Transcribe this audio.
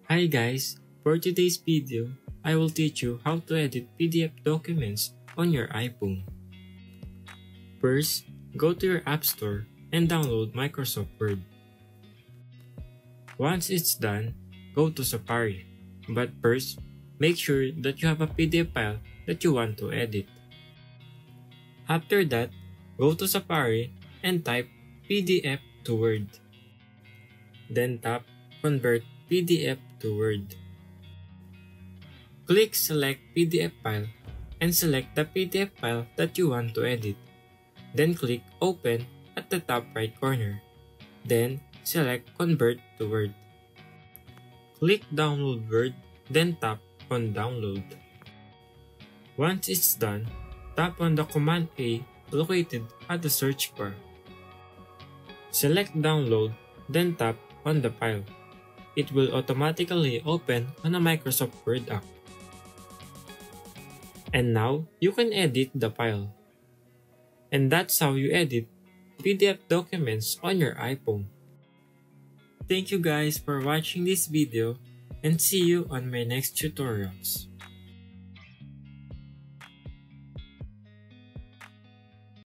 Hi guys, for today's video, I will teach you how to edit PDF documents on your iPhone. First, go to your App Store and download Microsoft Word. Once it's done, go to Safari. But first, make sure that you have a PDF file that you want to edit. After that, go to Safari and type PDF to Word. Then tap Convert PDF to Word. Click Select PDF File and select the PDF file that you want to edit. Then click Open at the top right corner. Then select Convert to Word. Click Download Word, then tap on Download. Once it's done, tap on the Command A located at the search bar. Select Download, then tap on the file. It will automatically open on a Microsoft Word app. And now, you can edit the file. And that's how you edit PDF documents on your iPhone. Thank you guys for watching this video and see you on my next tutorials.